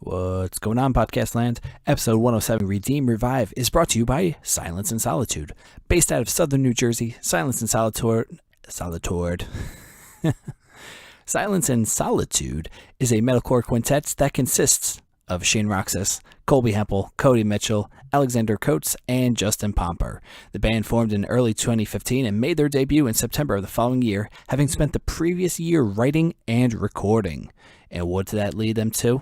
What's going on, Podcast Land? Episode 107, Redeem Revive, is brought to you by Silence and Solitude. Based out of southern New Jersey, Silence and Solitude Silence and Solitude is a metalcore quintet that consists of Shane Roxas, Colby Hempel, Cody Mitchell, Alexander Coates, and Justin Pomper. The band formed in early 2015 and made their debut in September of the following year, having spent the previous year writing and recording. And what did that lead them to?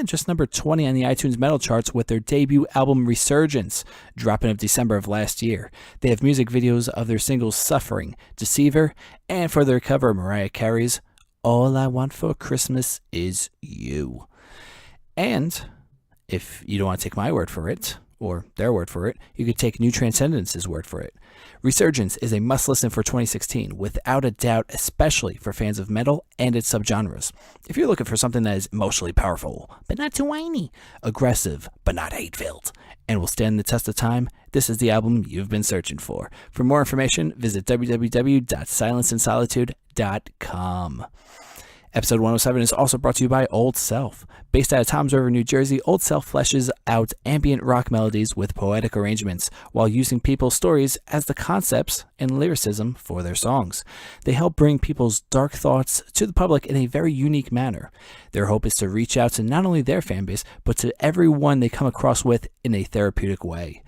Just number 20 on the iTunes metal charts with their debut album Resurgence, dropping of December of last year. They have music videos of their singles Suffering, Deceiver, and for their cover of Mariah Carey's All I Want for Christmas Is You. And if you don't want to take my word for it, or their word for it, you could take New Transcendence's word for it. Resurgence is a must-listen for 2016, without a doubt, especially for fans of metal and its subgenres. If you're looking for something that is emotionally powerful, but not too whiny, aggressive, but not hate-filled, and will stand the test of time, this is the album you've been searching for. For more information, visit www.silenceandsolitude.com. Episode 107 is also brought to you by Old Self. Based out of Toms River, New Jersey, Old Self fleshes out ambient rock melodies with poetic arrangements while using people's stories as the concepts and lyricism for their songs. They help bring people's dark thoughts to the public in a very unique manner. Their hope is to reach out to not only their fan base, but to everyone they come across with in a therapeutic way.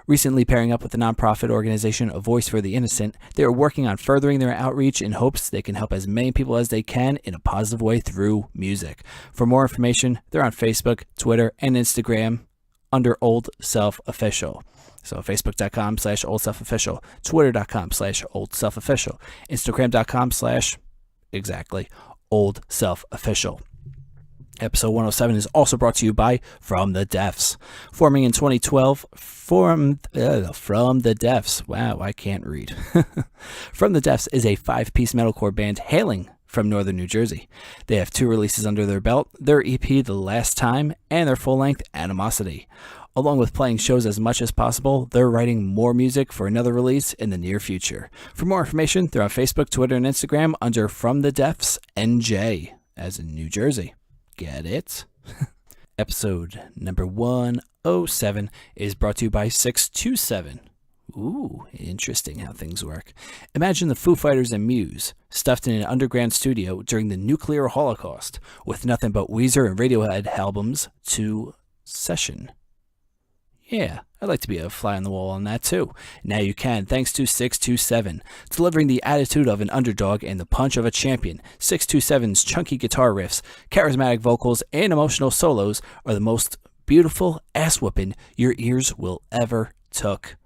Recently pairing up with the nonprofit organization A Voice for the Innocent, they are working on furthering their outreach in hopes they can help as many people as they can in a positive way through music. For more information, they're on Facebook, Twitter, and Instagram under Old Self Official. So facebook.com/Old Self Official, twitter.com/Old Self Official, instagram.com/ Old Self Official. Episode 107 is also brought to you by From the Deafs. Forming in 2012, From the Deafs. Wow, I can't read. From the Deafs is a 5-piece metalcore band hailing from northern New Jersey. They have 2 releases under their belt, their EP The Last Time and their full-length Animosity. Along with playing shows as much as possible, they're writing more music for another release in the near future. For more information, they're on Facebook, Twitter, and Instagram under From the Deafs NJ, as in New Jersey. Get it? Episode number 107 is brought to you by 627. Ooh, interesting how things work. Imagine the Foo Fighters and Muse stuffed in an underground studio during the nuclear holocaust with nothing but Weezer and Radiohead albums to session. Yeah, I'd like to be a fly on the wall on that too. Now you can, thanks to 627. Delivering the attitude of an underdog and the punch of a champion, 627's chunky guitar riffs, charismatic vocals, and emotional solos are the most beautiful ass-whooping your ears will ever took.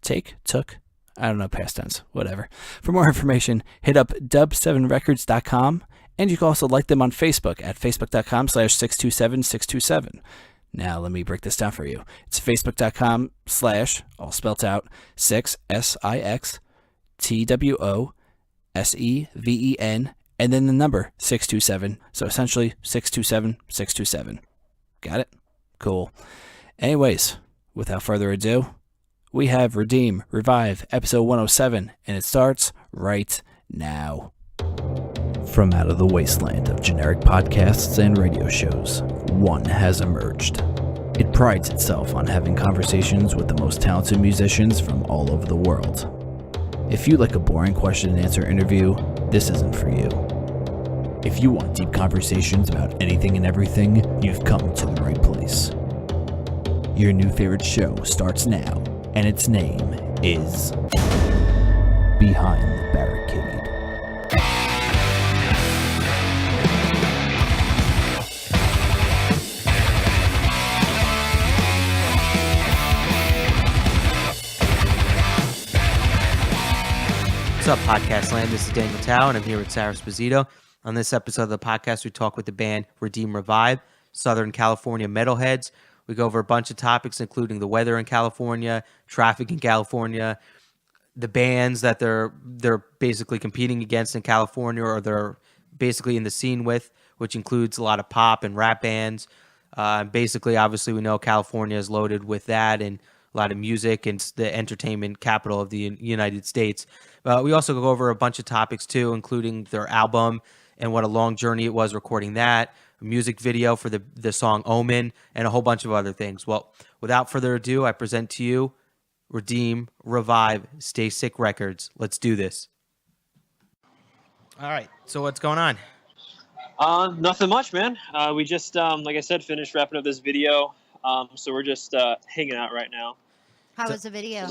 Took? I don't know, past tense, whatever. For more information, hit up dub7records.com, and you can also like them on Facebook at facebook.com/627627. Now, let me break this down for you. It's facebook.com/ all spelt out, 6SIXTWOSEVEN, and then the number 627. So essentially 627. Got it? Cool. Anyways, without further ado, we have Redeem Revive episode 107, and it starts right now. From out of the wasteland of generic podcasts and radio shows, one has emerged. It prides itself on having conversations with the most talented musicians from all over the world. If you like a boring question and answer interview, this isn't for you. If you want deep conversations about anything and everything, you've come to the right place. Your new favorite show starts now, and its name is Behind the Barricade. What's up, Podcast Land? This is Daniel Tao, and I'm here with Sara Esposito. On this episode of the podcast, we talk with the band Redeem Revive, Southern California metalheads. We go over a bunch of topics, including the weather in California, traffic in California, the bands that they're basically competing against in California, or they're basically in the scene with, which includes a lot of pop and rap bands. Basically, obviously, we know California is loaded with that, and a lot of music, and the entertainment capital of the United States. We also go over a bunch of topics too, including their album and what a long journey it was recording that. a music video for the song Omen, and a whole bunch of other things. Well, without further ado, I present to you Redeem, Revive, Stay Sick Records. Let's do this. All right, so what's going on? Nothing much, man. We just, like I said, finished wrapping up this video. So we're just hanging out right now. How was the video?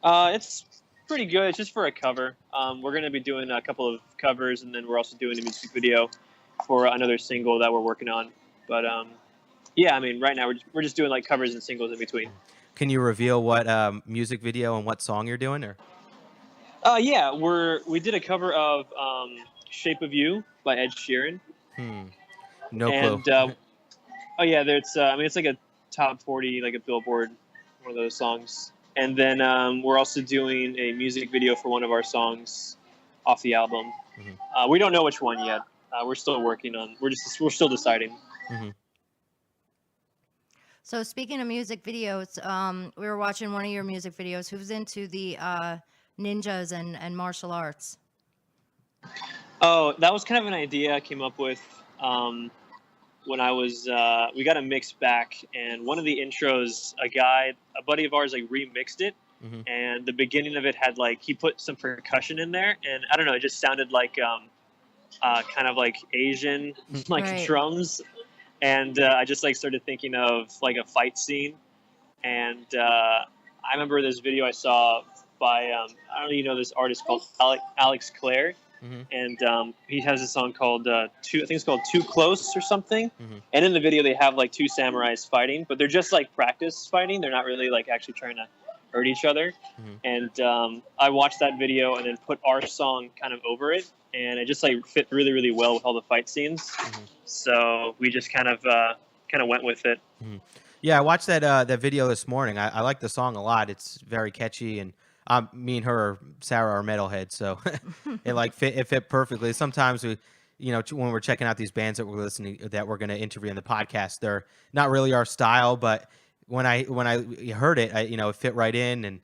It's pretty good. It's just for a cover. We're going to be doing a couple of covers, and then we're also doing a music video for another single that we're working on. But yeah, I mean, right now we're just doing like covers and singles in between. Can you reveal what music video and what song you're doing? Or yeah, we did a cover of "Shape of You" by Ed Sheeran. No clue. Oh yeah, there's. I mean, it's like a top 40, like a Billboard, one of those songs. And then we're also doing a music video for one of our songs off the album. Mm-hmm. We don't know which one yet. We're still working on. We're still deciding. Mm-hmm. So speaking of music videos, we were watching one of your music videos. Who's into the ninjas and martial arts? Oh, that was kind of an idea I came up with when I was. We got a mix back, and one of the intros, a buddy of ours, like remixed it, mm-hmm. and the beginning of it had like he put some percussion in there, and I don't know, it just sounded like kind of like Asian like right. drums. And I just like started thinking of like a fight scene, and I remember this video I saw by I don't even know this artist called Alex Clare, mm-hmm. and he has a song called I think it's called Too Close or something. Mm-hmm. And in the video they have like two samurais fighting, but they're just like practice fighting. They're not really like actually trying to hurt each other. Mm-hmm. And I watched that video and then put our song kind of over it. And it just like fit really, really well with all the fight scenes. Mm-hmm. So we just kind of went with it. Mm-hmm. Yeah, I watched that video this morning. I like the song a lot. It's very catchy, and me and Sarah are metalheads, so it fit perfectly. Sometimes we, when we're checking out these bands that we're going to interview in the podcast, they're not really our style. But when I heard it, it fit right in. And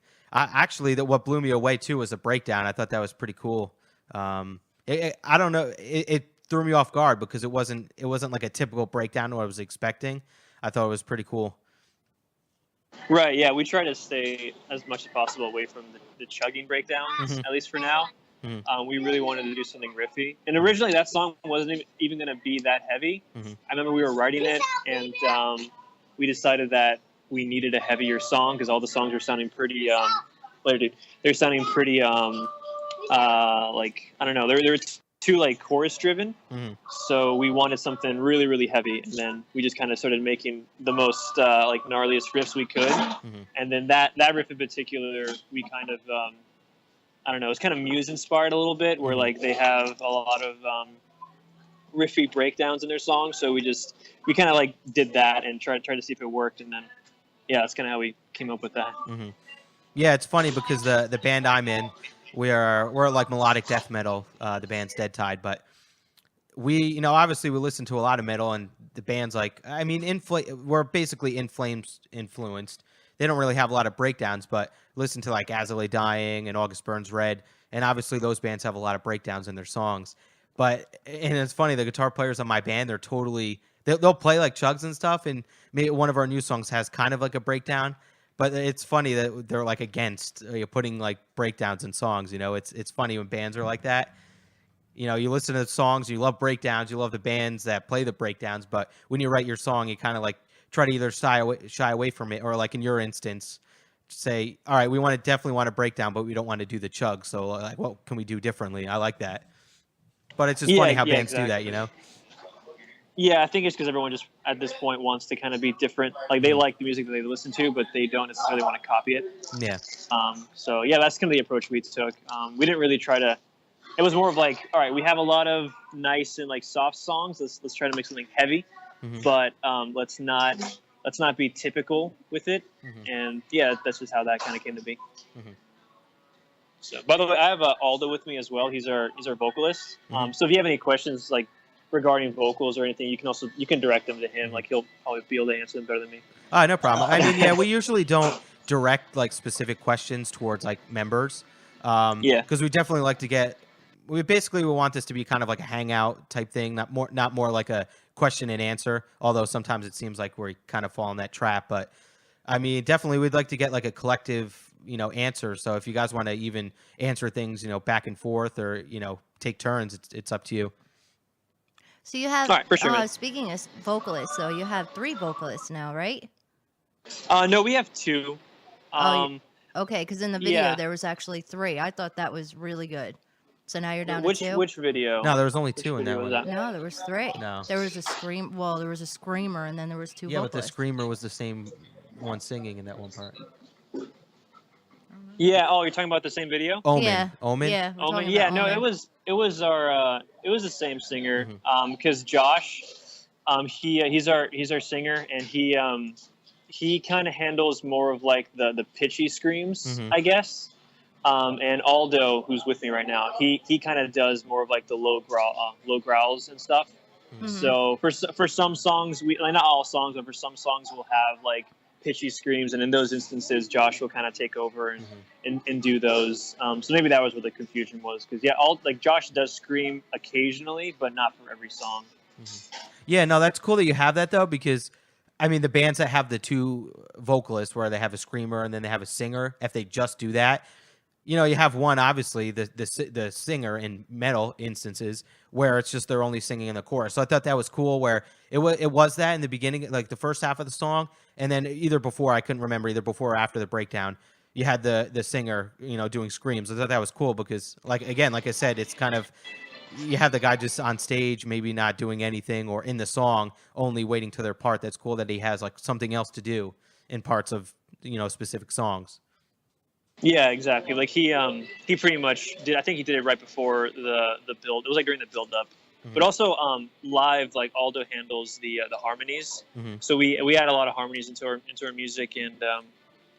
what blew me away too was the breakdown. I thought that was pretty cool. I don't know. It threw me off guard because it wasn't like a typical breakdown what I was expecting. I thought it was pretty cool. Right. Yeah. We try to stay as much as possible away from the chugging breakdowns, mm-hmm. at least for now. Mm-hmm. We really wanted to do something riffy. And originally that song wasn't even going to be that heavy. Mm-hmm. I remember we were writing it, and we decided that we needed a heavier song because all the songs were sounding pretty, they're sounding pretty, like, I don't know, they were too like chorus driven. Mm-hmm. So we wanted something really, really heavy. And then we just kind of started making the most like gnarliest riffs we could. Mm-hmm. And then that riff in particular, we kind of, I don't know, it's kind of Muse inspired a little bit, where like they have a lot of riffy breakdowns in their songs. So we kind of like did that and tried to see if it worked. And then, yeah, that's kind of how we came up with that. Mm-hmm. Yeah, it's funny because the band I'm in, we're like melodic death metal. The band's Dead Tide, but we, obviously we listen to a lot of metal, and the band's like, I mean, we're basically In Flames influenced. They don't really have a lot of breakdowns, but listen to like As I Lay Dying and August Burns Red, and obviously those bands have a lot of breakdowns in their songs. And it's funny, the guitar players on my band, they'll play like chugs and stuff, and maybe one of our new songs has kind of like a breakdown. But it's funny that they're like against putting like breakdowns in songs. It's funny when bands are like that. You listen to the songs, you love breakdowns, you love the bands that play the breakdowns. But when you write your song, you kind of like try to either shy away from it, or like in your instance, say, all right, we definitely want a breakdown, but we don't want to do the chug. So like, what can we do differently? I like that. But it's just funny how bands exactly. do that, Yeah, I think it's because everyone just at this point wants to kind of be different. Like they like the music that they listen to, but they don't necessarily want to copy it. Yeah. So yeah, that's kind of the approach we took. We didn't really try to. It was more of like, all right, we have a lot of nice and like soft songs. Let's try to make something heavy, mm-hmm. but let's not be typical with it. Mm-hmm. And yeah, that's just how that kind of came to be. Mm-hmm. So, by the way, I have Aldo with me as well. He's our vocalist. Mm-hmm. So if you have any questions like regarding vocals or anything, you can direct them to him. Like he'll probably be able to answer them better than me. No problem. I mean, yeah, we usually don't direct like specific questions towards like members. Yeah. Because we definitely like to get we want this to be kind of like a hangout type thing, not more like a question and answer. Although sometimes it seems like we kind of fall in that trap. But I mean, definitely we'd like to get like a collective, answer. So if you guys want to even answer things, back and forth, or take turns, it's up to you. So you have, All right, for sure, man. speaking of vocalists, so you have 3 vocalists now, right? No, we have 2. Okay, because in the video yeah. there was actually 3. I thought that was really good. So now you're down Which to 2? which video? No, there was only Which 2 in that video one. was that? No, there was 3. No. There was a there was a screamer, and then there was 2 Yeah, but the vocalists. screamer was the same one singing in that one part. Yeah. Oh, you're talking about the same video? Omen. Yeah. Omen? Yeah. we're Omen. talking Yeah. about No, Omen. it was the same singer. Because Josh, he's our singer, and he kind of handles more of like the pitchy screams, I guess. And Aldo, who's with me right now, he kind of does more of like the low growls and stuff. So for some songs, not all songs, but for some songs we'll have like pitchy screams, and in those instances Josh will kind of take over and do those. So maybe that was what the confusion was, because Josh does scream occasionally, but not for every song. Yeah, no, that's cool that you have that though, because I mean the bands that have the 2 vocalists where they have a screamer and then they have a singer, if they just do that, you have one, obviously the singer in metal instances where it's just they're only singing in the chorus. So I thought that was cool, where it was that in the beginning, like the first half of the song, and then either before or after the breakdown, you had the singer doing screams. I thought that was cool because like I said, it's kind of, you have the guy just on stage, maybe not doing anything, or in the song only waiting to their part. That's cool that he has like something else to do in parts of specific songs. Yeah, exactly. Like he pretty much did. I think he did it right before the build. It was like during the build up, but also live. Like Aldo handles the harmonies. So we add a lot of harmonies into our music, and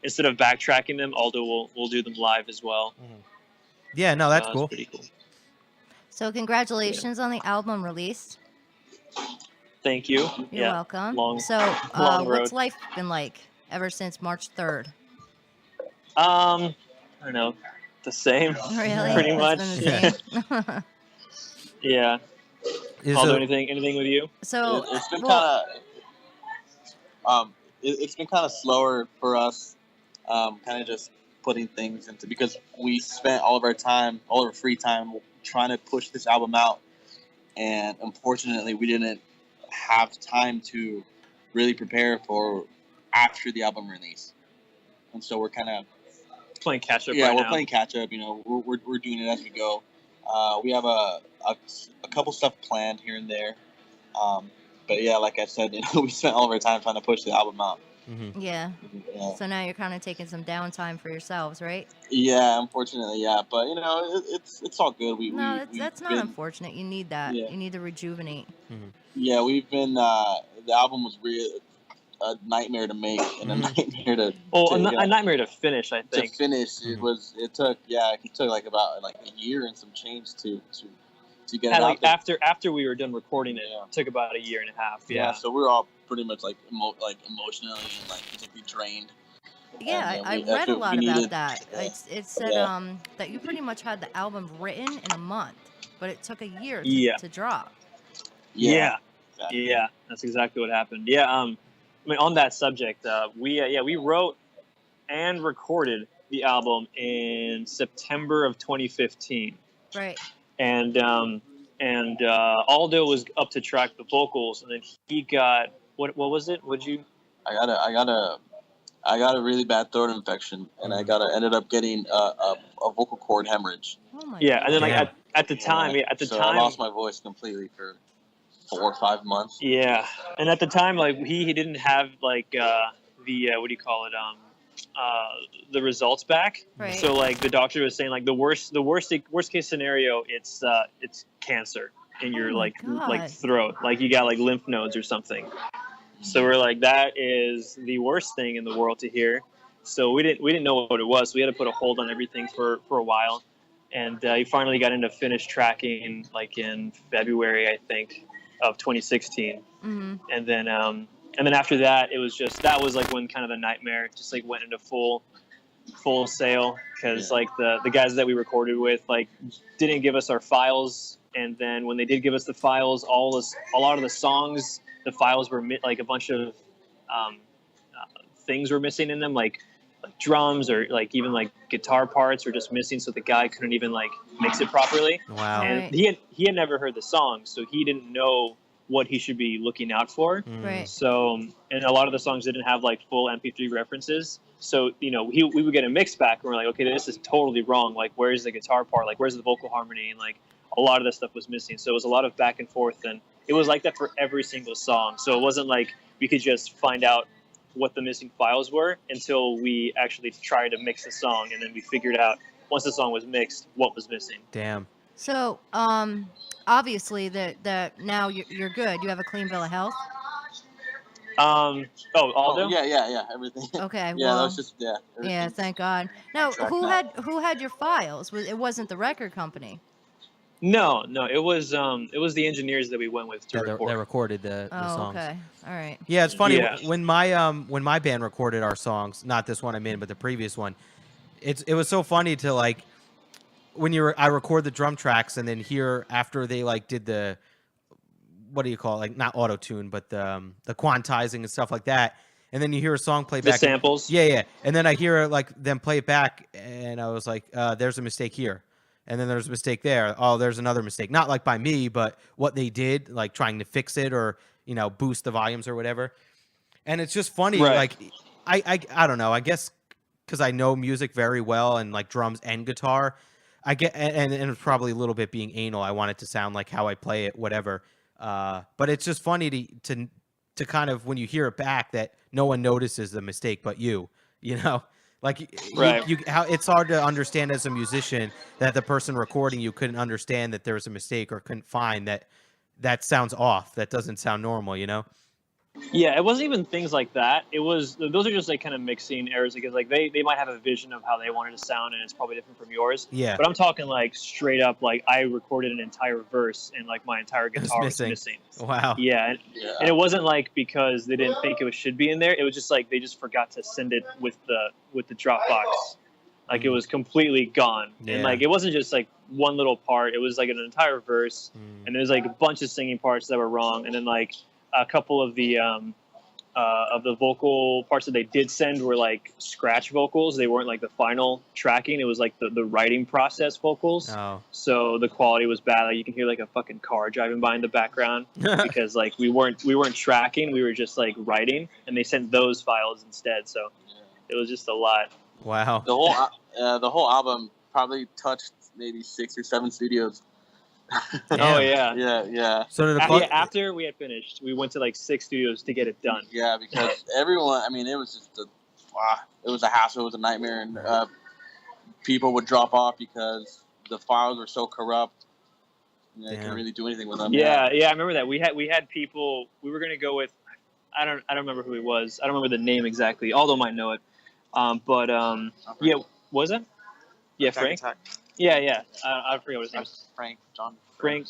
instead of backtracking them, Aldo will do them live as well. Yeah, no, that's cool. Pretty cool. So congratulations on the album release. Thank you. You're welcome. Long what's road. life been like ever since March 3rd? I don't know, the same. Really? Pretty It's much. been the same? Yeah. Aldo, anything with you? So It's been kind of it's been kind of slower for us, kind of just putting things into, because we spent all of our free time trying to push this album out, and unfortunately we didn't have time to really prepare for after the album release, and so we're kind of playing catch up. Yeah, we're playing catch up. We're doing it as we go. We have a couple stuff planned here and there, but yeah, like I said, we spent all of our time trying to push the album out. Yeah. So now you're kind of taking some downtime for yourselves, right? Yeah, unfortunately, yeah, but it's all good. That's not unfortunate. You need that. Yeah. You need to rejuvenate. Yeah, we've been. The album was really a nightmare to make and a nightmare to. A nightmare to finish. I think to finish it took like about like a year and some change to get it out there. After we were done recording it, it took about a year and a half. Yeah. So we were all pretty much like emotionally and like physically drained. Yeah, I read a lot about that. It said that you pretty much had the album written in a month, but it took a year to drop. Yeah, that's exactly what happened. Yeah, I mean, on that subject, we wrote and recorded the album in September of 2015. Right. And Aldo was up to track the vocals, and then he got what was it? I got a really bad throat infection, and I ended up getting a vocal cord hemorrhage. Oh my God. And then at the time, I lost my voice completely for 4 or 5 months. Yeah, and at the time, like he didn't have like the what do you call it? The results back. Right. So like the doctor was saying, like the worst case scenario, it's cancer in your like throat, like you got like lymph nodes or something. So we're like, that is the worst thing in the world to hear. So we didn't know what it was. So we had to put a hold on everything for a while, and he finally got into finished tracking like in February, I think, of 2016. And then after that, it was that was like when kind of the nightmare just like went into full Full Sail, because like the guys that we recorded with like didn't give us our files, and then when they did give us the files, a lot of the songs, the files were like a bunch of things were missing in them, like drums or like even like guitar parts were just missing, so the guy couldn't even like mix it properly. Wow. And Right. he had never heard the song, so he didn't know what he should be looking out for. Right. So, and a lot of the songs didn't have like full MP3 references. So, you know, we would get a mix back and we're like, okay, this is totally wrong. Like, where's the guitar part? Like, where's the vocal harmony? And like, a lot of this stuff was missing. So it was a lot of back and forth, and it was like that for every single song. So it wasn't like we could just find out what the missing files were until we actually tried to mix the song, and then we figured out once the song was mixed what was missing. Damn. So, obviously that now you're good. You have a clean bill of health. Aldo? Yeah, everything. Okay. Yeah, that Well, was just yeah, everything's thank God. Now, tracked who out. had your files? It wasn't the record company. No, it was the engineers that we went with to That record. recorded the Oh, songs. okay. All right. Yeah, it's funny Yeah. when my band recorded our songs, not this one I'm in, but the previous one. It was so funny to like when I record the drum tracks and then hear after they like did the, what do you call it? Like not auto tune, but the quantizing and stuff like that. And then you hear a song play The back. samples. Yeah. And then I hear like them play it back, and I was like, "There's a mistake here," and then there's a mistake there. Oh, there's another mistake. Not like by me, but what they did, like trying to fix it or boost the volumes or whatever. And it's just funny. Right. Like I don't know. I guess because I know music very well and like drums and guitar, I get and it's probably a little bit being anal. I want it to sound like how I play it, whatever. But it's just funny to kind of when you hear it back that no one notices the mistake but you like Right. how it's hard to understand as a musician that the person recording you couldn't understand that there was a mistake or couldn't find that sounds off, that doesn't sound normal. Yeah, it wasn't even things like that. Those are just like kind of mixing errors, because like they might have a vision of how they want it to sound, and it's probably different from yours. Yeah. But I'm talking like straight up, like I recorded an entire verse and like my entire guitar was missing. Wow. Yeah, and it wasn't like because they didn't think it should be in there. It was just like they just forgot to send it with the Dropbox. Like it was completely gone, Yeah. and like it wasn't just like one little part. It was like an entire verse, and there's like a bunch of singing parts that were wrong, and then like a couple of the vocal parts that they did send were like scratch vocals. They weren't like the final tracking. It was like the writing process vocals. Oh. So the quality was bad. Like you can hear like a fucking car driving by in the background because like we weren't tracking. We were just like writing, and they sent those files instead. So it was just a lot. Wow. The whole album probably touched maybe 6 or 7 studios. Damn. Oh yeah. Yeah. So did After we had finished, we went to like 6 studios to get it done. Yeah, because everyone, I mean, it was just it was a hassle, it was a nightmare, and people would drop off because the files were so corrupt. You couldn't really do anything with them. Yeah, I remember that. We had people. We were gonna go with. I don't remember who he was. I don't remember the name exactly. Aldo might know it. Yeah, was it? Yeah, Frank. Yeah. I forget what his name is. Frank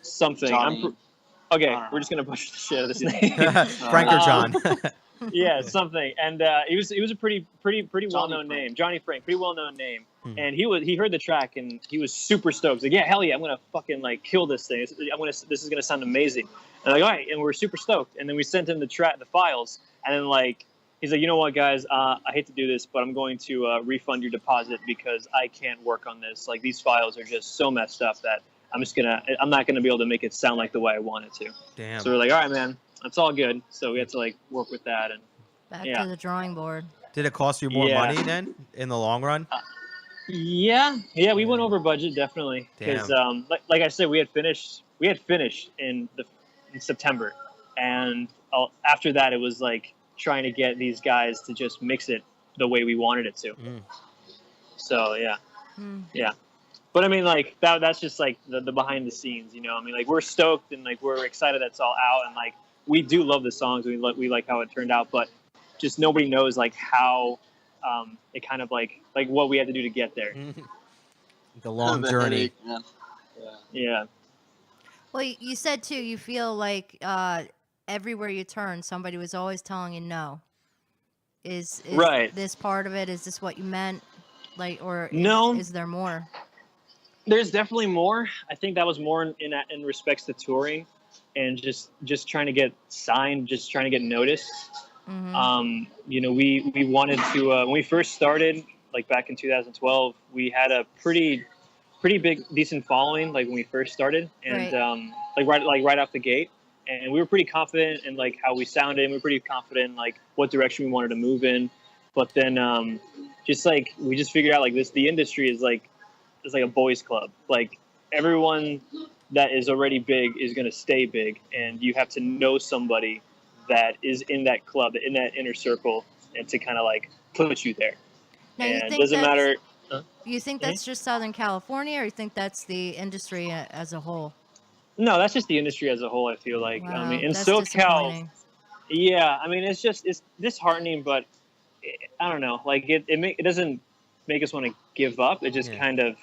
something. Johnny. Okay, we're just gonna butcher the shit out of this name. Frank or John? Yeah, something. And he was a pretty well known name. Johnny Frank, pretty well known name. And he heard the track and he was super stoked. He's like, yeah, hell yeah, I'm gonna fucking like kill this thing. This is gonna sound amazing. And like, all right, and we're super stoked. And then we sent him the files, and then like he's like, you know what, guys, I hate to do this, but I'm going to refund your deposit because I can't work on this. Like these files are just so messed up that I'm not gonna be able to make it sound like the way I want it to. Damn. So we're like, all right, man, that's all good. So we had to like work with that, and Back Yeah. to the drawing board. Did it cost you more Yeah. money then in the long run? yeah, we went over budget definitely because like I said, we had finished in September, and after that it was like trying to get these guys to just mix it the way we wanted it to. So yeah. But I mean, like that's just like the behind the scenes, you know. I mean, like we're stoked and like we're excited that's all out, and like we do love the songs. We like how it turned out, but just nobody knows like how it kind of like what we had to do to get there. The long The journey. headache, man. Yeah. Well, you said too, you feel like everywhere you turn, somebody was always telling you no. Is Right. this part of it? Is this what you meant? Like, or No. is there more? There's definitely more. I think that was more in respects to touring and just trying to get signed, just trying to get noticed. You know, we wanted to when we first started, like back in 2012, we had a pretty big, decent following, like when we first started, and right off the gate, and we were pretty confident in like how we sounded. And we were pretty confident in like what direction we wanted to move in, but then just like we just figured out like the industry is like a boys club. Like everyone that is already big is going to stay big, and you have to know somebody that is in that club, in that inner circle, and to kind of like put you there. Now, and it doesn't matter. You think that's just Southern California, or you think that's the industry as a whole? No, that's just the industry as a whole. I feel like. Wow, I mean, in that's SoCal, disappointing. yeah. I mean, it's disheartening, but I don't know. Like it doesn't make us want to give up. It just kind of.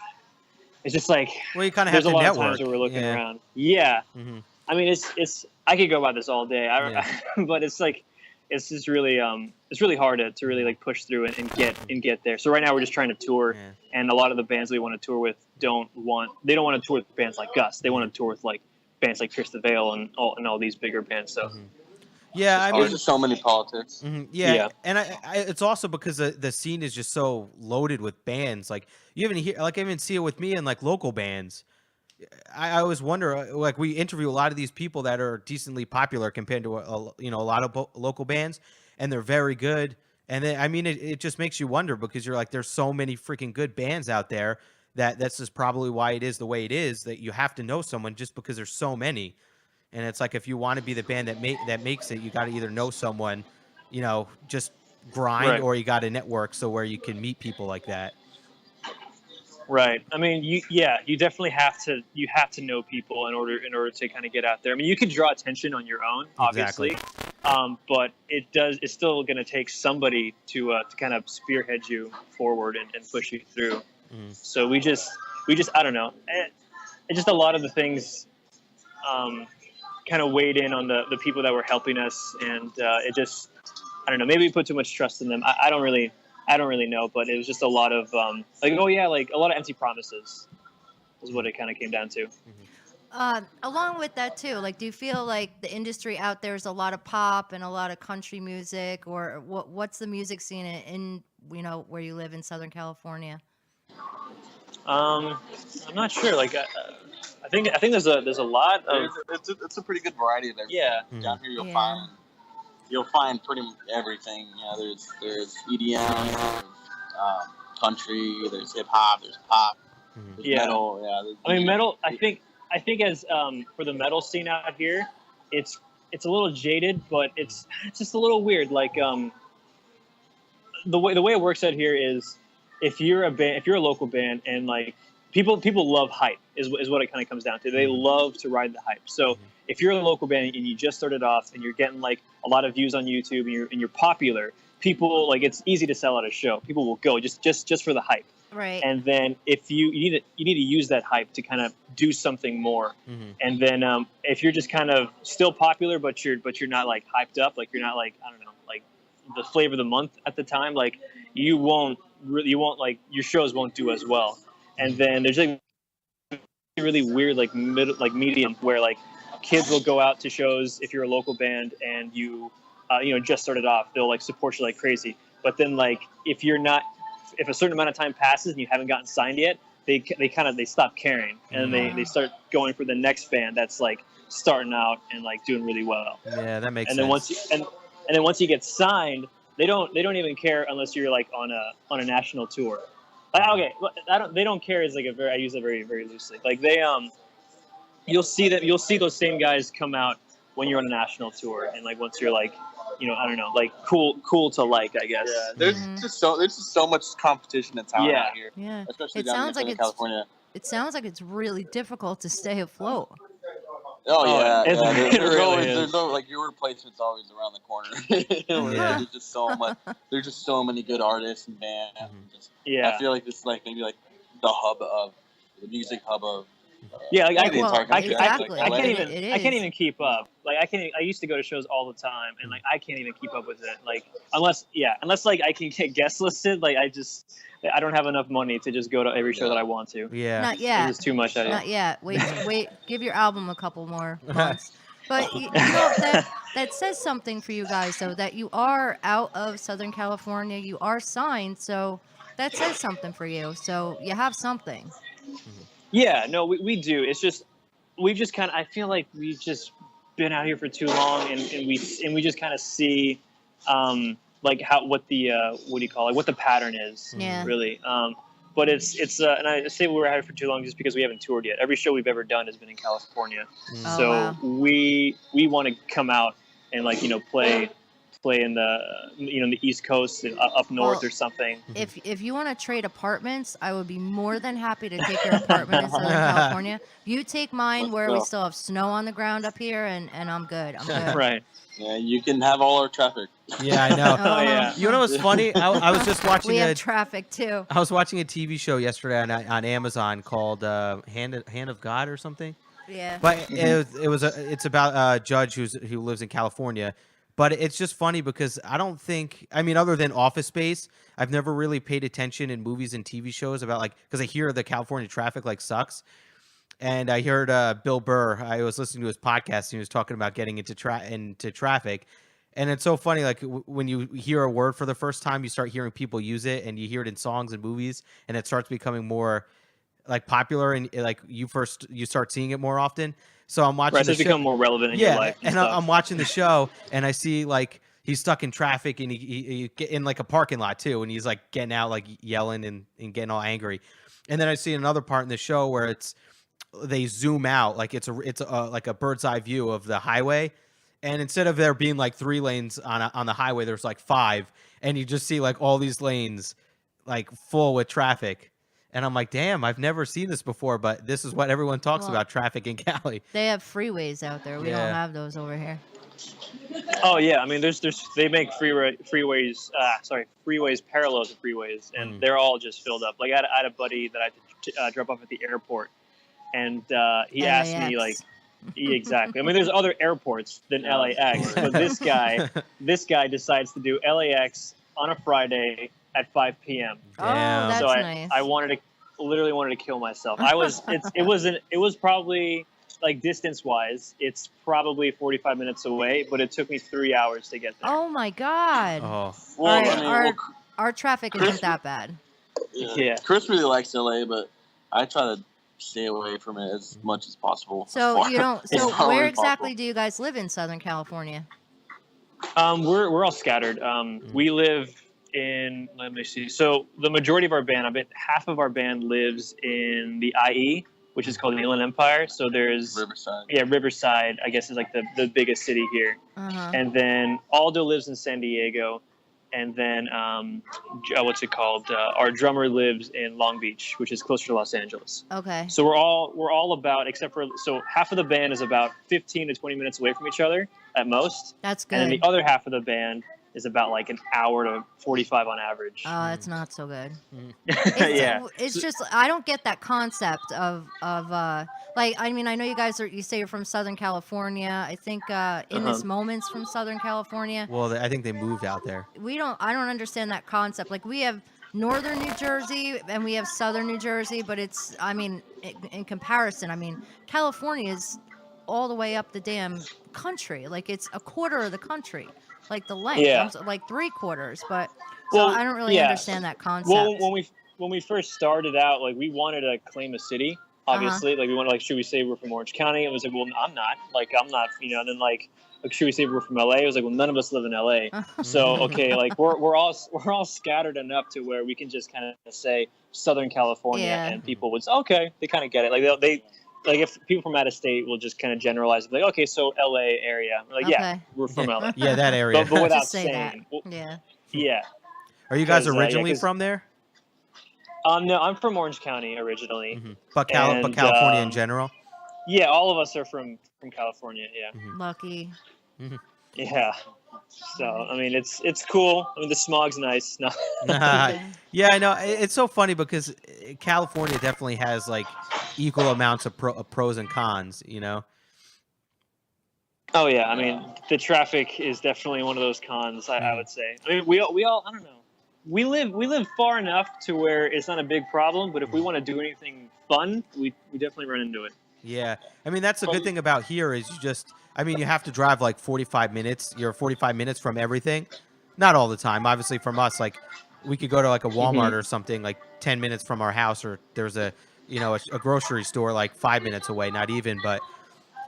It's just like well, you kind of have there's to a lot network. of times where we're looking around. Yeah. I mean, it's. I could go about this all day. But it's like, it's just really it's really hard to really like push through and get there. So right now we're just trying to tour, and a lot of the bands we want to tour with don't want to tour with bands like us. They want to tour with like bands like Pierce the Veil and all these bigger bands. So. Yeah, I mean, there's just so many politics. Yeah, and I it's also because the scene is just so loaded with bands. Like you I even see it with me and like local bands. I always wonder, like we interview a lot of these people that are decently popular compared to a lot of local bands, and they're very good. And then I mean, it just makes you wonder because you're like, there's so many freaking good bands out there that's just probably why it is the way it is, that you have to know someone just because there's so many. And it's like, if you want to be the band that makes it, you got to either know someone, just grind, or you got to network where you can meet people like that. Right. I mean, you definitely have to know people in order to kind of get out there. I mean, you can draw attention on your own, obviously, but it's still going to take somebody to kind of spearhead you forward and push you through. So we just I don't know. It's just a lot of the things kind of weighed in on the people that were helping us, and it just, I don't know, maybe we put too much trust in them. I don't really know, but it was just a lot of like a lot of empty promises is what it kind of came down to. Along with that too, like, do you feel like the industry out there is a lot of pop and a lot of country music, or what's the music scene in where you live in Southern California? I'm not sure. Like, I think there's a lot of. It's a pretty good variety of everything. Yeah. Down here you'll find pretty much everything. There's EDM, there's country, there's hip hop, there's pop, there's metal. Yeah. I mean, metal. I think as for the metal scene out here, it's a little jaded, but it's just a little weird. Like the way it works out here is, if you're a local band, and like people love hype is what it kind of comes down to. They love to ride the hype. So if you're a local band and you just started off and you're getting like a lot of views on YouTube and you're popular, people, like, it's easy to sell out a show. People will go just for the hype. Right. And then if you need to use that hype to kind of do something more. And then if you're just kind of still popular, but you're not like hyped up, like you're not like, I don't know, like the flavor of the month at the time, like you won't like, your shows won't do as well. And then there's like really weird like medium where like kids will go out to shows if you're a local band and you just started off, they'll like support you like crazy. But then like if a certain amount of time passes and you haven't gotten signed yet, they stop caring, and they start going for the next band that's like starting out and like doing really well. Yeah, that makes sense. And then once you get signed, they don't even care unless you're like on a national tour. Okay, they don't care is like I use it very, very loosely. Like you'll see those same guys come out when you're on a national tour, and like once you're like, I don't know, like cool to like, I guess. Yeah, there's just so much competition and talent out here. Yeah, especially down here in California. It sounds like it's really difficult to stay afloat. Oh yeah, there's no like, your replacement's always around the corner. There's just so much. There's just so many good artists and bands. I feel like this is like maybe like the music hub of Yeah, like Like the entire country, exactly. I like can't LA. even I can't even keep up. Like I used to go to shows all the time, and like I can't even keep up with it. Like unless like I can get guest listed. Like I don't have enough money to just go to every show that I want to. Yeah. Not yet. It's just too much. Not yet. Wait. Give your album a couple more months. But you know that says something for you guys, though, that you are out of Southern California. You are signed, so that says something for you. So you have something. Yeah, no, we do. It's just we've just kind of. I feel like we've just been out here for too long, and we just kind of see, like what the what do you call it? What the pattern is. Yeah. Really. But it's and I say we were out here for too long just because we haven't toured yet. Every show we've ever done has been in California, Oh, so wow. we want to come out and like play in the in the East Coast and up north Well, or something. If you want to trade apartments, I would be more than happy to take your apartment in Southern California. You take mine Let's where we go. still have snow on the ground up here, and I'm good. I'm good. Right. Yeah, you can have all our traffic. Yeah, I know. Oh yeah. You know what's funny? I was just watching We have traffic too. I was watching a TV show yesterday on Amazon called Hand of God or something. Yeah. But it's about a judge who lives in California. But it's just funny because I mean, other than Office Space, I've never really paid attention in movies and TV shows about because I hear the California traffic sucks. And I heard Bill Burr. I was listening to his podcast, and he was talking about getting into traffic. And it's so funny, when you hear a word for the first time, you start hearing people use it, and you hear it in songs and movies, and it starts becoming more popular, and you start seeing it more often. So I'm watching. Right, so it's become more relevant in your life. And I'm watching the show, and I see he's stuck in traffic, and he get in a parking lot too, and he's getting out yelling and getting all angry. And then I see another part in the show where they zoom out it's a bird's eye view of the highway, and instead of there being 3 lanes on the highway, there's 5, and you just see all these lanes full with traffic. And I'm like, damn, I've never seen this before, but this is what everyone talks about, traffic in Cali. They have freeways out there. We don't have those over here. Oh yeah, I mean, they make freeways parallel to freeways, and they're all just filled up. I had a buddy that I had to drop off at the airport, and he asked me exactly. I mean, there's other airports than LAX, but this guy decides to do LAX on a Friday at 5 p.m. Oh, that's so nice. I literally wanted to kill myself. It was probably distance wise, it's probably 45 minutes away, but it took me 3 hours to get there. Oh my God. Oh. Well, Our- I mean, Our traffic isn't that bad. Yeah. Chris really likes LA, but I try to stay away from it as much as possible. So As you don't. far- So as far where as exactly possible. do you guys live in Southern California? We're all scattered. We live in, let me see. So the majority of our band, I bet half of our band lives in the IE, which is called the Inland Empire. So there's Riverside. Yeah, Riverside, I guess, is the biggest city here. Uh-huh. And then Aldo lives in San Diego. And then what's it called? Our drummer lives in Long Beach, which is closer to Los Angeles. Okay. So we're all about, except for, so half of the band is about 15 to 20 minutes away from each other at most. That's good. And then the other half of the band is about an hour to 45 on average. Oh, that's not so good. Yeah. It's just I don't get that concept of I mean, I know you say you're from Southern California. I think in this moment's from Southern California. Well, I think they moved out there. I don't understand that concept. We have northern New Jersey and we have southern New Jersey, but it's, I mean, in comparison, I mean, California is all the way up the damn country. It's a quarter of the country. The length, Yeah. 3/4, but Well, I don't really yeah. understand that concept. Well, when we first started out, we wanted to claim a city. Obviously, we wanted should we say we're from Orange County? It was well, I'm not. I'm not. And then should we say we're from LA? It was well, none of us live in LA. So okay, we're all scattered enough to where we can just kind of say Southern California, and people would say, okay, they kind of get it. They if people from out of state will just kind of generalize, okay, so LA area. Yeah, we're from LA. Yeah, that area. But without Just say saying, that. Yeah. yeah. Are you guys 'cause, originally 'cause- from there? No, I'm from Orange County originally. Mm-hmm. But California in general? Yeah, all of us are from California. Yeah, Lucky. yeah. So I mean, it's cool. I mean, the smog's nice. No. Yeah, I know. It's so funny because California definitely has like equal amounts of pros and cons, you know? Oh yeah, I mean, the traffic is definitely one of those cons. I would say. I mean, we all I don't know. We live far enough to where it's not a big problem. But if we want to do anything fun, we definitely run into it. Yeah. I mean, that's the good thing about here is you have to drive like 45 minutes. You're 45 minutes from everything. Not all the time. Obviously, from us, like we could go to like a Walmart or something like 10 minutes from our house, or there's a grocery store like 5 minutes away, not even. But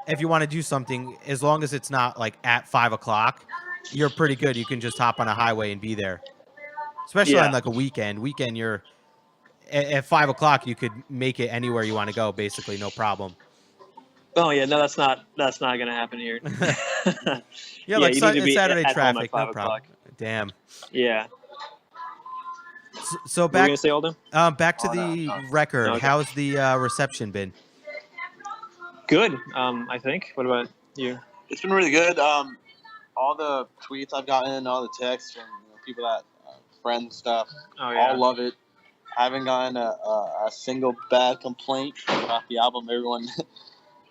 if you want to do something, as long as it's not like at 5 o'clock, you're pretty good. You can just hop on a highway and be there. Especially on like a weekend. You're at 5 o'clock. You could make it anywhere you want to go, basically, no problem. Oh yeah, no, that's not gonna happen here. Yeah, like you need to be Saturday at home traffic, at 5 no problem. o'clock. Damn. Yeah. So What were you back gonna say, Alden? back to the record. No, okay. How's the reception been? Good. I think. What about you? It's been really good. All the tweets I've gotten, all the texts from people that friends stuff, Oh yeah. all love it. I haven't gotten a single bad complaint about the album. Everyone,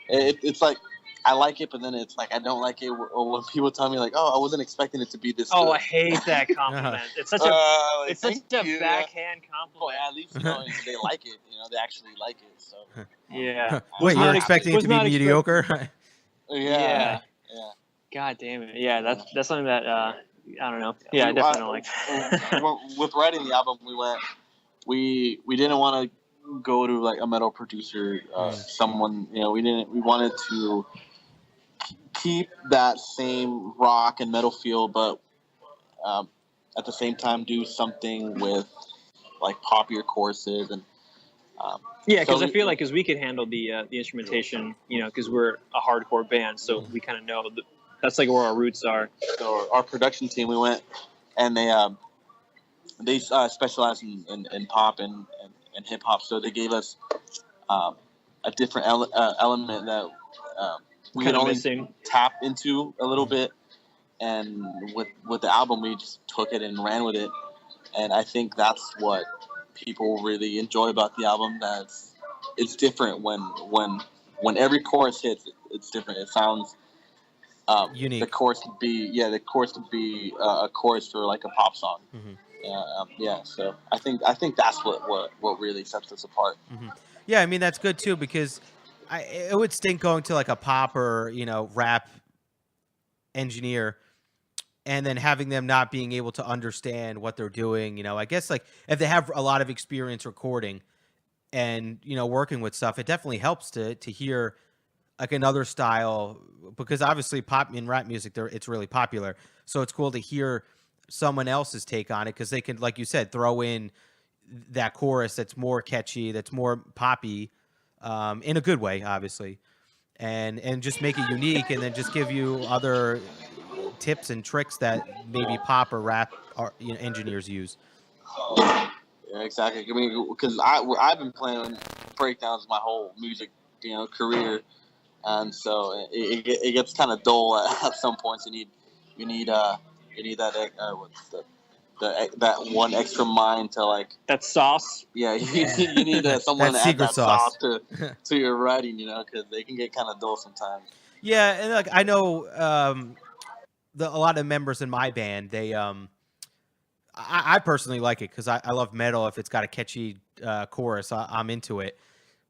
it's like I like it, but then it's like I don't like it. Or when people tell me like, "Oh, I wasn't expecting it to be this." Oh, good. I hate that compliment. It's such a Like, it's such thank a you. backhand Well, compliment. at least they like it. They actually like it. So Yeah. Wait, you're not expecting it was to be not mediocre? Yeah. God damn it. Yeah, that's something that I don't know. Yeah, I definitely don't like. With writing the album, we didn't want to go to like a metal producer, someone we wanted to keep that same rock and metal feel, but at the same time do something with like poppier choruses and. Yeah, because I feel like we could handle the instrumentation, because we're a hardcore band, so we kind of know that's like where our roots are. So our production team, we went and they specialize in pop and hip hop, so they gave us a different element that we Kind could of only missing. tap into a little bit. And with the album, we just took it and ran with it, and I think that's what people really enjoy about the album. It's different when every chorus hits. It's different. It sounds Unique. The chorus could be a chorus for like a pop song. Mm-hmm. So I think that's what really sets us apart. Mm-hmm. Yeah, I mean that's good too, because it would stink going to like a pop or rap engineer and then having them not being able to understand what they're doing. I guess like if they have a lot of experience recording and working with stuff, it definitely helps to hear like another style, because obviously pop and rap music, it's really popular. So it's cool to hear someone else's take on it, because they can, like you said, throw in that chorus that's more catchy, that's more poppy, in a good way, obviously, and just make it unique, and then just give you other tips and tricks that maybe pop or rap engineers use. Yeah, exactly. I mean, because I've been playing breakdowns my whole music career. And so it gets kind of dull at some points. You need that that one extra mind to like that sauce. Yeah, you need someone to add that sauce to your writing, because they can get kind of dull sometimes. Yeah, and like I know a lot of members in my band, they I personally like it because I love metal. If it's got a catchy chorus, I'm into it.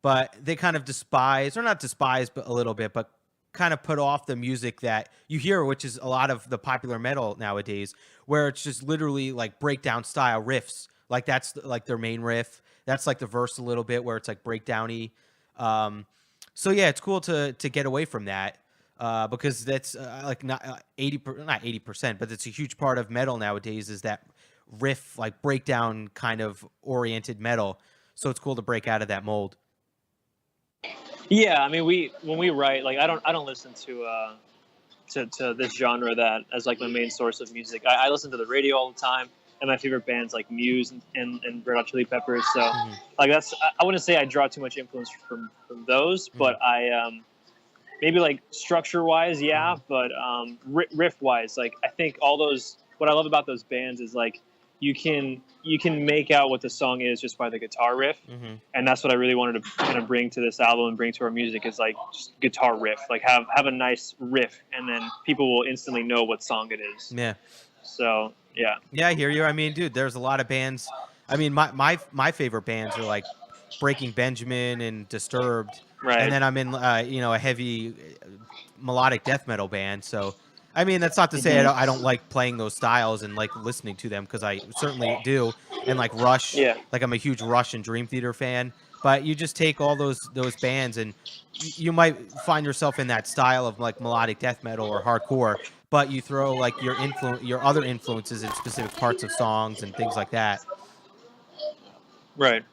But they kind of despise, or not despise, but a little bit, but kind of put off the music that you hear, which is a lot of the popular metal nowadays, where it's just literally like breakdown style riffs. Like that's like their main riff. That's like the verse a little bit where it's like breakdowny. So yeah, it's cool to get away from that because that's like not 80%, but it's a huge part of metal nowadays is that riff, like breakdown kind of oriented metal. So it's cool to break out of that mold. Yeah, I mean, when we write, like I don't listen to this genre that as like my main source of music. I listen to the radio all the time, and my favorite bands like Muse and Red Hot Chili Peppers. So like I wouldn't say I draw too much influence from those, but maybe like structure wise, yeah, but riff wise, like I think all those. What I love about those bands is like you can make out what the song is just by the guitar riff, and that's what I really wanted to kind of bring to this album and bring to our music is like just guitar riff, like have a nice riff, and then people will instantly know what song it is. Yeah. So yeah. Yeah, I hear you. I mean, dude, there's a lot of bands. I mean, my favorite bands are like Breaking Benjamin and Disturbed, Right. and then I'm in a heavy melodic death metal band. So, I mean, that's not to say I don't like playing those styles and like listening to them because I certainly do. And like Rush, like I'm a huge Rush and Dream Theater fan. But you just take all those bands and you might find yourself in that style of like melodic death metal or hardcore. But you throw like your other influences in specific parts of songs and things like that. Right.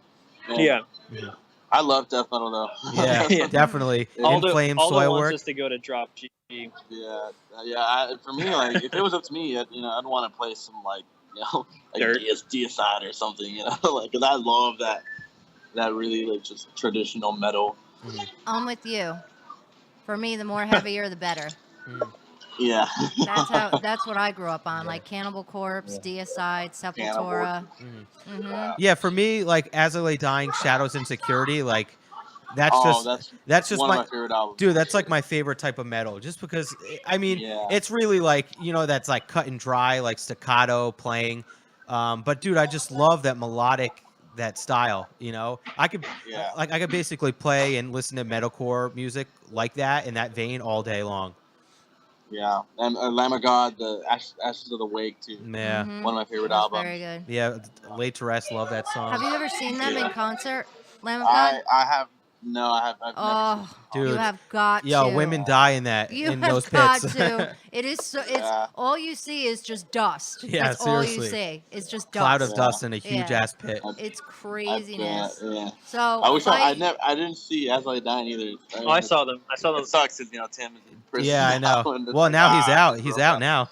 Yeah. Mm-hmm. I love death metal though. Yeah, definitely. In Flames, Soil Work. Just to go to Drop G. Yeah. For me, like if it was up to me, I'd want to play some like Deicide or something, like because I love that really like just traditional metal. I'm with you. For me, the more heavier, the better. Yeah. That's what I grew up on, like Cannibal Corpse, Deicide, Sepultura. Yeah, for me, like As I Lay Dying, Shadows and Security, like that's just one of my favorite albums. Dude, that's like my favorite type of metal, just because I mean it's really like that's like cut and dry, like staccato playing. But dude, I just love that melodic that style. I could basically play and listen to metalcore music like that in that vein all day long. Yeah, and Lamb of God, the Ashes of the Wake too. Yeah, one of my favorite albums. Very good. Yeah, Laid to Rest, love that song. Have you ever seen them in concert, Lamb of God? I have. No, I have. I've never seen dude, you have got to. Yo, women die in that. You in have those got pits. to. It is so. It's all you see is just dust. Yeah, That's seriously. all you see. It's just dust. Cloud of dust in a huge ass pit. It's craziness. Yeah. So I wish I didn't see As I Lay Dying either. I saw them. It sucks that Tim is in prison. Yeah, I know. Well, now he's out. He's out now.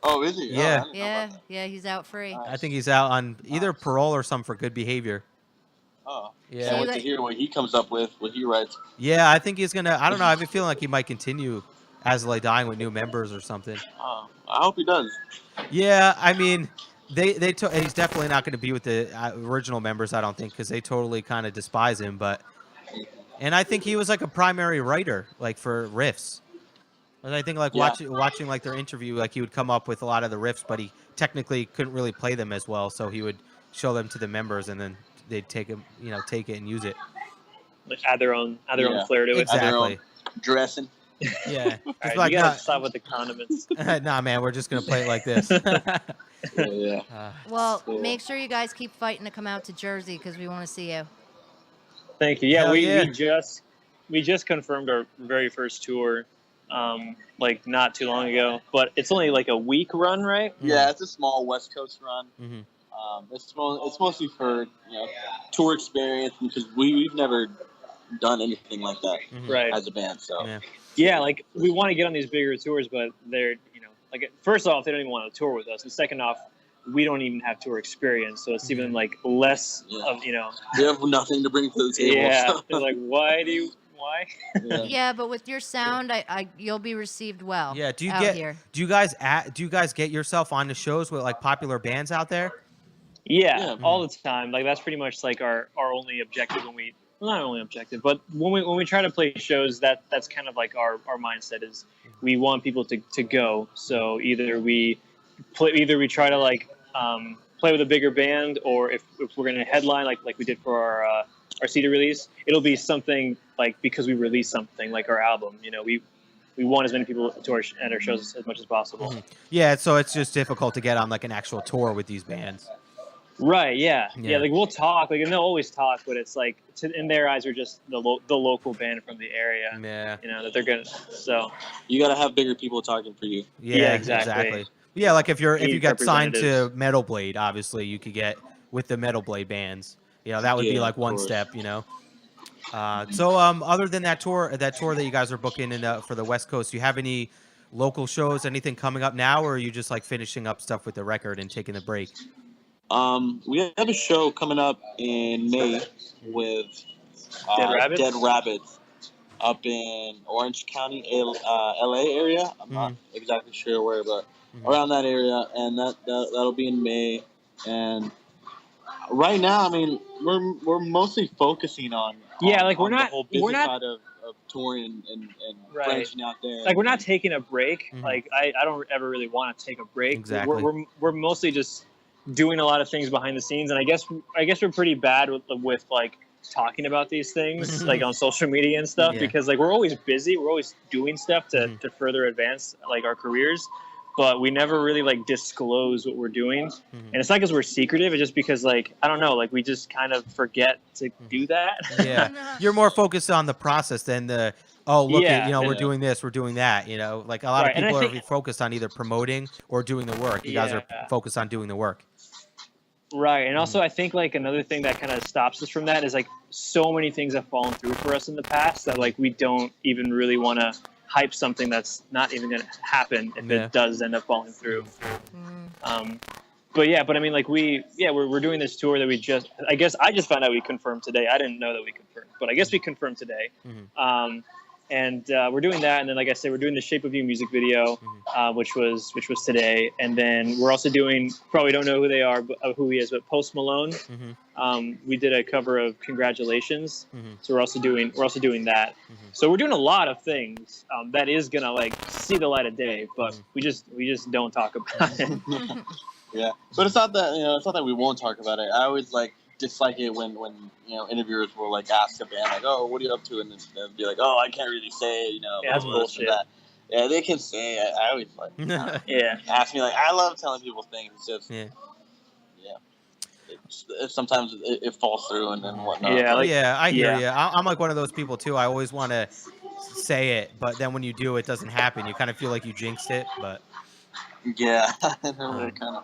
Oh, is he? Yeah. Yeah, he's out free. I think he's out on either parole or something for good behavior. Oh. Yeah. Can't wait to hear what he comes up with, what he writes. Yeah, I think he's gonna. I don't know. I've been feeling like he might continue As I Lay Dying with new members or something. Oh, I hope he does. Yeah, I mean, he's definitely not going to be with the original members. I don't think because they totally kind of despise him. And I think he was like a primary writer, like for riffs. And I think like watching like their interview, like he would come up with a lot of the riffs, but he technically couldn't really play them as well. So he would show them to the members, and then they'd take it and use it. Like add their own flair to it. Exactly. Dressing. Yeah. All right, you gotta stop with the condiments. Nah, man, we're just gonna play it like this. Yeah. Well, make sure you guys keep fighting to come out to Jersey because we want to see you. Thank you. Yeah, we just confirmed our very first tour, like not too long ago. But it's only like a week run, right? Yeah, it's a small West Coast run. Mm-hmm. It's mostly for tour experience because we've never done anything like that right as a band. So yeah, like we want to get on these bigger tours, but they're like first off they don't even want to tour with us, and second off we don't even have tour experience, so it's even like less of we have nothing to bring to the table. Yeah, they're like why? Yeah, but with your sound, you'll be received well. Yeah, do you guys get yourself on the shows with like popular bands out there? Yeah, all the time. Like that's pretty much like our only objective not only objective, but when we try to play shows, that's kind of like our mindset is we want people to go. So either we try to like play with a bigger band, or if we're gonna headline like we did for our CD release, it'll be something like because we released something like our album. We want as many people to our shows as much as possible. Yeah, so it's just difficult to get on like an actual tour with these bands. Right. Yeah. Like we'll talk, and they'll always talk, but it's like in their eyes, we're just the local band from the area. Yeah. That they're gonna. So you gotta have bigger people talking for you. Yeah, exactly. Yeah, like if you got signed to Metal Blade, obviously you could get with the Metal Blade bands. That would be like one step. So other than that tour that you guys are booking for the West Coast, do you have any local shows, anything coming up now, or are you just like finishing up stuff with the record and taking the break? We have a show coming up in May with Dead Rabbits. up in Orange County, LA area. I'm not exactly sure where, but around that area, and that'll be in May. And right now, I mean, we're mostly focusing on like we're on the not whole business we're not side of touring and Right. branching out there. like we're not taking a break. Mhm. Like I don't ever really want to take a break. Exactly. We're mostly just doing a lot of things behind the scenes, and I guess we're pretty bad with like talking about these things like on social media and stuff Yeah. because like we're always busy. We're always doing stuff to Mhm. to further advance like our careers, but we never really like disclose what we're doing. And it's not because we're secretive. It's just because like I don't know, like we just kind of forget to do that. Yeah, you're more focused on the process than the look at Yeah. we're Yeah. doing this, we're doing that. Like a lot Right, of and I people are think- focused on either promoting or doing the work. You guys are Yeah. focused on doing the work. Right, and also I think like another thing that kind of stops us from that is like so many things have fallen through for us in the past that like we don't even really want to hype something that's not even going to happen if Yeah. it does end up falling through. Mm. But I mean like we're doing this tour that I guess I just found out we confirmed today. I didn't know that we confirmed, but I guess we confirmed today. And we're doing that, and then like I said, we're doing the Shape of You music video, which was today, and then we're also doing, probably don't know who they are, but who he is, but Post Malone. We did a cover of Congratulations, so we're also doing that. So we're doing a lot of things that is gonna like see the light of day, but we just don't talk about it. Yeah, but it's not that we won't talk about it. I always like dislike it when interviewers will like ask a band like, oh, what are you up to, and they'll be like, oh, I can't really say, Yeah, that's this and bullshit. that. Yeah, they can say. I always like Yeah. ask me like, I love telling people things. It's just Yeah. Sometimes it falls through and whatnot. Yeah, like- I hear yeah. you. I'm like one of those people too. I always want to say it, but then when you do, it doesn't happen. You kind of feel like you jinxed it, but. Yeah, kind of.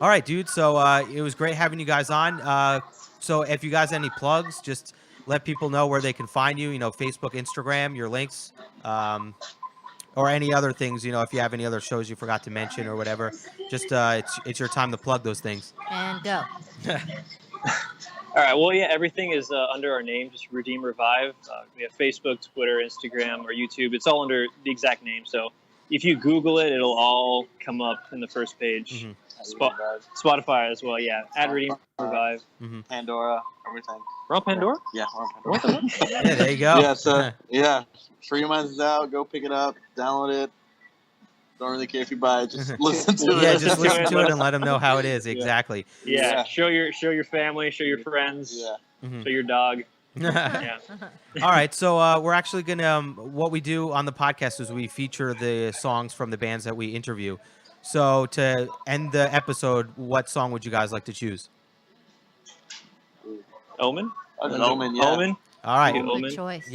All right, dude. So it was great having you guys on. So if you guys have any plugs, just let people know where they can find you. Facebook, Instagram, your links, or any other things. If you have any other shows you forgot to mention or whatever, just it's your time to plug those things. And go. All right. Well, yeah, everything is under our name, just Redeem Revive. We have Facebook, Twitter, Instagram, or YouTube. It's all under the exact name. So if you Google it, it'll all come up in the first page. Spotify as well. Yeah, at Redeem Revive. Pandora, everything. We're on Pandora. Yeah, we're on Pandora. Yeah, there you go. Yeah, so Free Minds is out. Go pick it up, download it. Don't really care if you buy it. Just listen to it. Yeah, just listen to it and let them know how it is. Exactly. Yeah. Show your family, show your friends, Yeah. show your dog. Yeah. All right, so we're actually gonna what we do on the podcast is we feature the songs from the bands that we interview. So to end the episode, what song would you guys like to choose? Omen. Omen, yeah. Omen. All right. Omen. Good choice. Yeah.